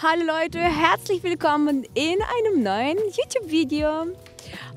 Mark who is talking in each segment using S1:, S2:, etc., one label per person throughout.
S1: Hallo Leute, herzlich willkommen in einem neuen YouTube-Video.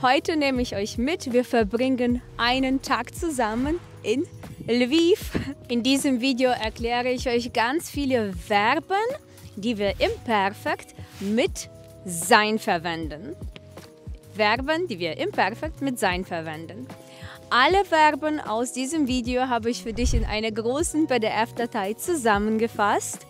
S1: Heute nehme ich euch mit, wir verbringen einen Tag zusammen in Lviv. In diesem Video erkläre ich euch ganz viele Verben, die wir im Perfekt mit sein verwenden. Verben, die wir im Perfekt mit sein verwenden. Alle Verben aus diesem Video habe ich für dich in einer großen PDF-Datei zusammengefasst.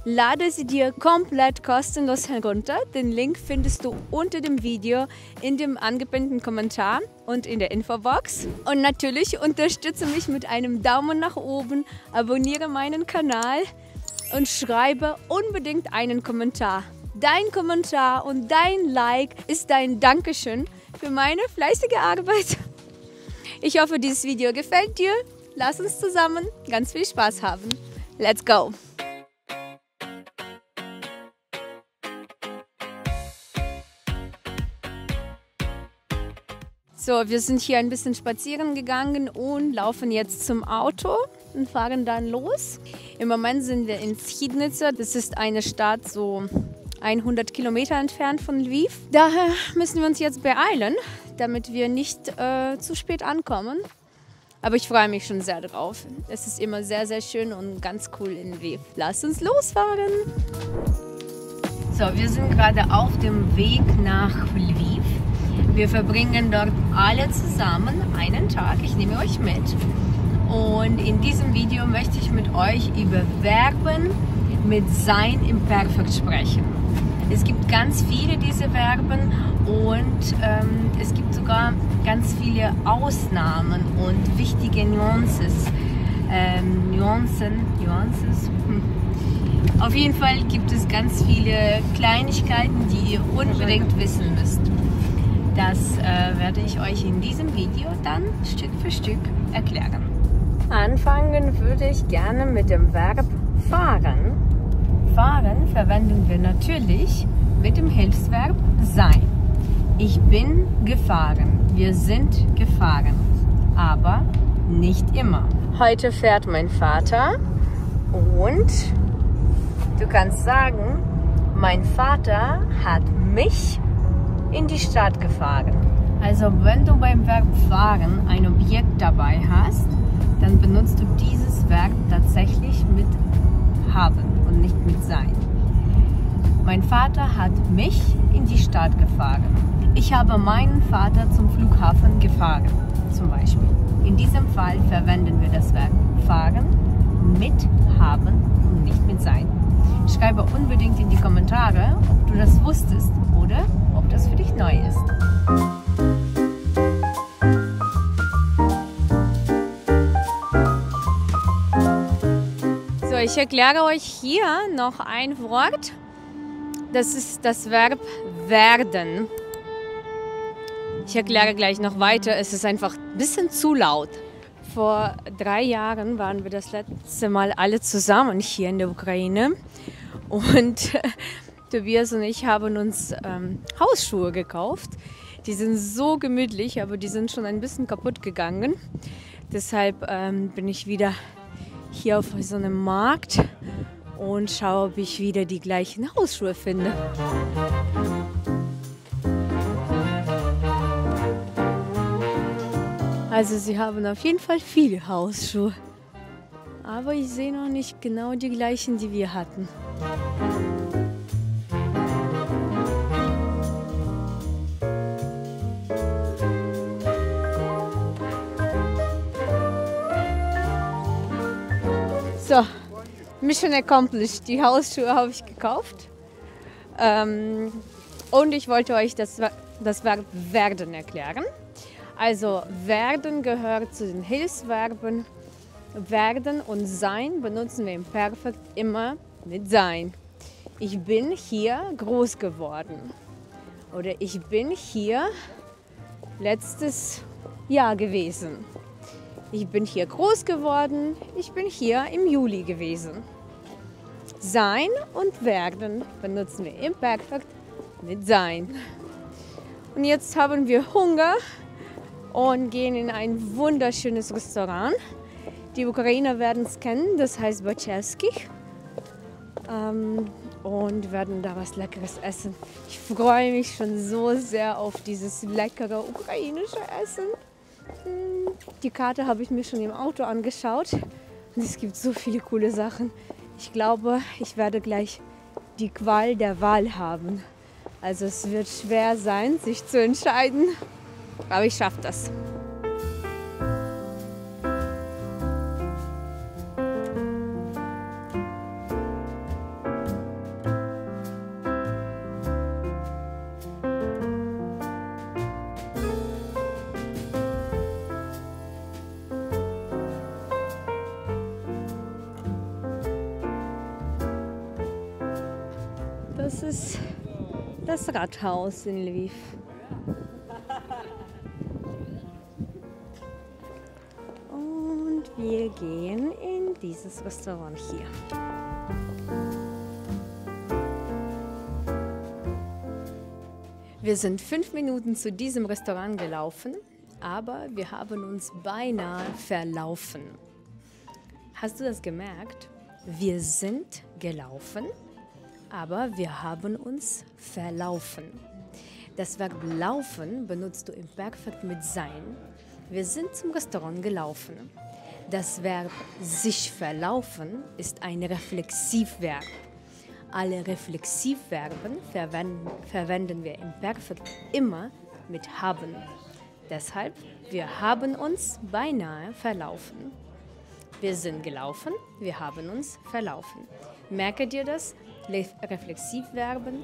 S1: Lade sie dir komplett kostenlos herunter. Den Link findest du unter dem Video, in dem angepinnten Kommentar und in der Infobox. Und natürlich unterstütze mich mit einem Daumen nach oben, abonniere meinen Kanal und schreibe unbedingt einen Kommentar. Dein Kommentar und dein Like ist dein Dankeschön für meine fleißige Arbeit. Ich hoffe, dieses Video gefällt dir. Lass uns zusammen ganz viel Spaß haben. Let's go! So, wir sind hier ein bisschen spazieren gegangen und laufen jetzt zum Auto und fahren dann los. Im Moment sind wir in Schidnica. Das ist eine Stadt so 100 Kilometer entfernt von Lviv. Daher müssen wir uns jetzt beeilen, damit wir nicht zu spät ankommen. Aber ich freue mich schon sehr drauf. Es ist immer sehr, sehr schön und ganz cool in Lviv. Lass uns losfahren! So, wir sind gerade auf dem Weg nach Lviv. Wir verbringen dort alle zusammen einen Tag. Ich nehme euch mit. Und in diesem Video möchte ich mit euch über Verben mit Sein im Perfekt sprechen. Es gibt ganz viele diese Verben und es gibt sogar ganz viele Ausnahmen und wichtige Nuances. Auf jeden Fall gibt es ganz viele Kleinigkeiten, die ihr unbedingt wissen müsst. Das werde ich euch in diesem Video dann Stück für Stück erklären. Anfangen würde ich gerne mit dem Verb fahren. Fahren verwenden wir natürlich mit dem Hilfsverb sein. Ich bin gefahren. Wir sind gefahren. Aber nicht immer. Heute fährt mein Vater und du kannst sagen, mein Vater hat mich in die Stadt gefahren. Also wenn du beim Verb fahren ein Objekt dabei hast, dann benutzt du dieses Verb tatsächlich mit haben und nicht mit sein. Mein Vater hat mich in die Stadt gefahren. Ich habe meinen Vater zum Flughafen gefahren, zum Beispiel. In diesem Fall verwenden wir das Verb fahren mit haben und nicht mit sein. Schreibe unbedingt in die Kommentare, ob du das wusstest oder ob das für dich neu ist. So, ich erkläre euch hier noch ein Wort. Das ist das Verb werden. Ich erkläre gleich noch weiter. Es ist einfach ein bisschen zu laut. Vor 3 Jahren waren wir das letzte Mal alle zusammen hier in der Ukraine. Und Tobias und ich haben uns Hausschuhe gekauft. Die sind so gemütlich, aber die sind schon ein bisschen kaputt gegangen. Deshalb bin ich wieder hier auf so einem Markt und schaue, ob ich wieder die gleichen Hausschuhe finde. Also sie haben auf jeden Fall viele Hausschuhe. Aber ich sehe noch nicht genau die gleichen, die wir hatten. So, Mission accomplished. Die Hausschuhe habe ich gekauft. Und ich wollte euch das Verb werden erklären. Also werden gehört zu den Hilfsverben. Werden und sein benutzen wir im Perfekt immer mit sein. Ich bin hier groß geworden. Oder ich bin hier letztes Jahr gewesen. Ich bin hier groß geworden. Ich bin hier im Juli gewesen. Sein und werden benutzen wir im Perfekt mit sein. Und jetzt haben wir Hunger und gehen in ein wunderschönes Restaurant. Die Ukrainer werden es kennen, das heißt Boczeski. und werden da was Leckeres essen. Ich freue mich schon so sehr auf dieses leckere ukrainische Essen. Die Karte habe ich mir schon im Auto angeschaut und es gibt so viele coole Sachen. Ich glaube, ich werde gleich die Qual der Wahl haben. Also es wird schwer sein, sich zu entscheiden, aber ich schaffe das. Das ist das Rathaus in Lviv. Und wir gehen in dieses Restaurant hier. Wir sind 5 Minuten zu diesem Restaurant gelaufen, aber wir haben uns beinahe verlaufen. Hast du das gemerkt? Wir sind gelaufen, aber wir haben uns verlaufen. Das Verb laufen benutzt du im Perfekt mit sein. Wir sind zum Restaurant gelaufen. Das Verb sich verlaufen ist ein Reflexivverb. Alle Reflexivverben verwenden wir im Perfekt immer mit haben. Deshalb, wir haben uns beinahe verlaufen. Wir sind gelaufen, wir haben uns verlaufen. Merke dir das? Reflexivverben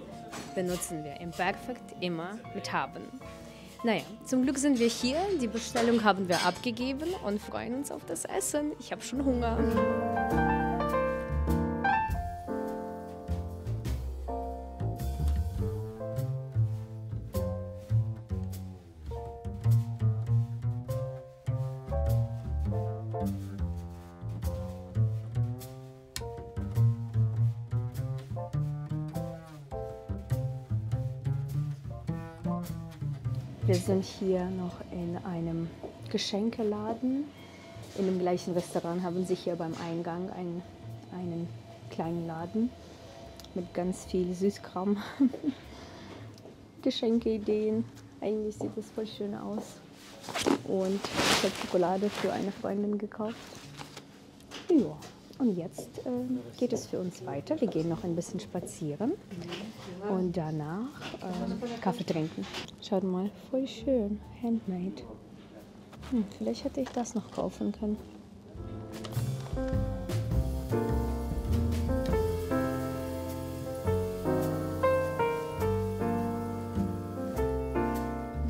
S1: benutzen wir im Perfekt immer mit haben. Naja, zum Glück sind wir hier. Die Bestellung haben wir abgegeben und freuen uns auf das Essen. Ich habe schon Hunger. Wir sind hier noch in einem Geschenkeladen. In dem gleichen Restaurant haben sie hier beim Eingang einen kleinen Laden mit ganz viel Süßkram. Geschenkeideen. Eigentlich sieht das voll schön aus. Und ich habe Schokolade für eine Freundin gekauft. Ja. Und jetzt geht es für uns weiter. Wir gehen noch ein bisschen spazieren und danach Kaffee trinken. Schaut mal, voll schön, handmade. Vielleicht hätte ich das noch kaufen können.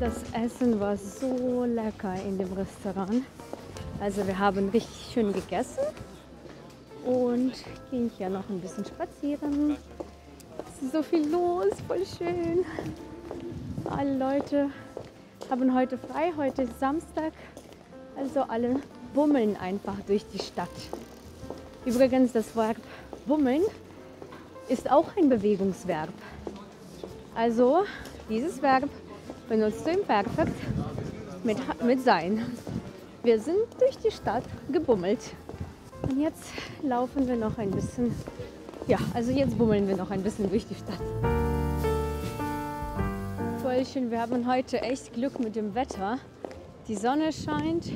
S1: Das Essen war so lecker in dem Restaurant. Also wir haben richtig schön gegessen. Und gehen hier noch ein bisschen spazieren. Es ist so viel los, voll schön. Alle Leute haben heute frei, heute ist Samstag. Also alle bummeln einfach durch die Stadt. Übrigens, das Verb bummeln ist auch ein Bewegungsverb. Also dieses Verb benutzt du im Perfekt mit sein. Wir sind durch die Stadt gebummelt. Und jetzt laufen wir noch ein bisschen, ja, also jetzt bummeln wir noch ein bisschen durch die Stadt. Voll schön, wir haben heute echt Glück mit dem Wetter. Die Sonne scheint,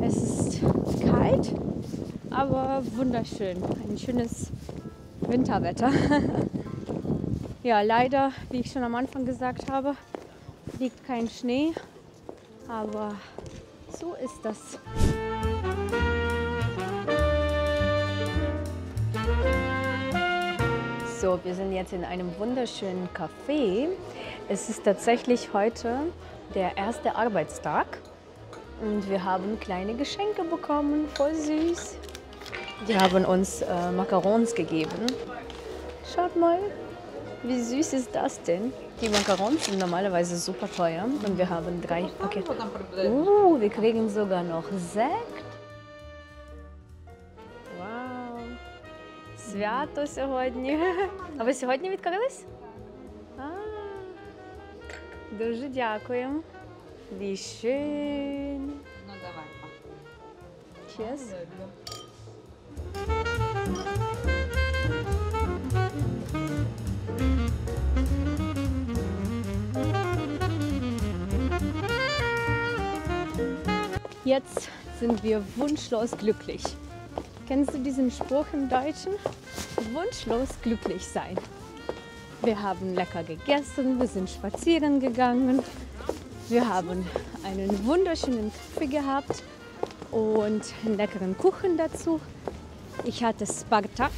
S1: es ist kalt, aber wunderschön. Ein schönes Winterwetter. Ja, leider, wie ich schon am Anfang gesagt habe, liegt kein Schnee, aber so ist das. So, wir sind jetzt in einem wunderschönen Café. Es ist tatsächlich heute der erste Arbeitstag und wir haben kleine Geschenke bekommen, voll süß. Die haben uns Macarons gegeben. Schaut mal, wie süß ist das denn? Die Macarons sind normalerweise super teuer und wir haben 3 Pakete. Wir kriegen sogar noch Sekt. Свято сьогодні. А ви сьогодні відкрились? Дуже дякуємо. Wie schön.
S2: Ну давай.
S1: Cheers. Jetzt sind wir wunschlos glücklich. Kennst du diesen Spruch im Deutschen? Wunschlos glücklich sein. Wir haben lecker gegessen, wir sind spazieren gegangen, wir haben einen wunderschönen Kaffee gehabt und einen leckeren Kuchen dazu. Ich hatte Spartak.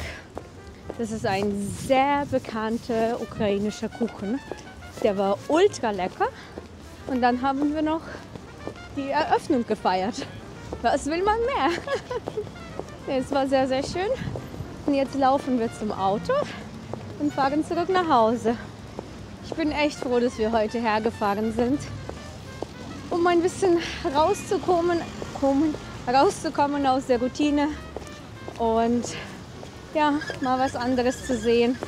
S1: Das ist ein sehr bekannter ukrainischer Kuchen. Der war ultra lecker. Und dann haben wir noch die Eröffnung gefeiert. Was will man mehr? Es war sehr, sehr schön. Und jetzt laufen wir zum Auto und fahren zurück nach Hause. Ich bin echt froh, dass wir heute hergefahren sind, um ein bisschen rauszukommen aus der Routine und ja, mal was anderes zu sehen,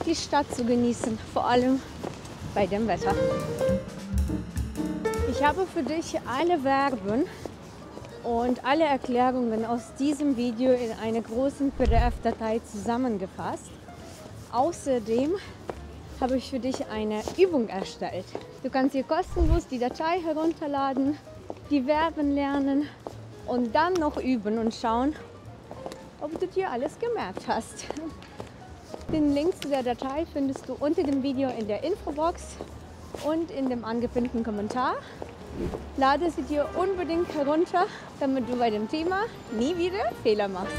S1: die Stadt zu genießen, vor allem bei dem Wetter. Ich habe für dich alle Verben und alle Erklärungen aus diesem Video in einer großen PDF-Datei zusammengefasst. Außerdem habe ich für dich eine Übung erstellt. Du kannst hier kostenlos die Datei herunterladen, die Verben lernen und dann noch üben und schauen, ob du dir alles gemerkt hast. Den Link zu der Datei findest du unter dem Video in der Infobox und in dem angepinnten Kommentar. Lade sie dir unbedingt herunter, damit du bei dem Thema nie wieder Fehler machst.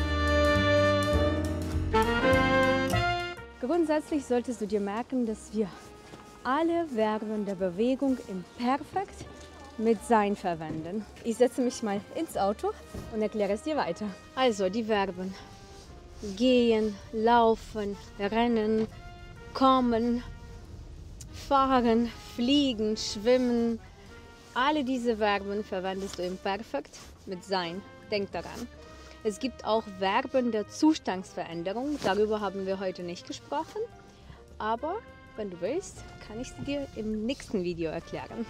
S1: Grundsätzlich solltest du dir merken, dass wir alle Verben der Bewegung im Perfekt mit sein verwenden. Ich setze mich mal ins Auto und erkläre es dir weiter. Also die Verben gehen, laufen, rennen, kommen, fahren, fliegen, schwimmen. Alle diese Verben verwendest du im Perfekt mit sein. Denk daran. Es gibt auch Verben der Zustandsveränderung. Darüber haben wir heute nicht gesprochen. Aber wenn du willst, kann ich sie dir im nächsten Video erklären.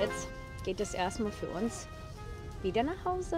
S1: Jetzt geht es erstmal für uns wieder nach Hause.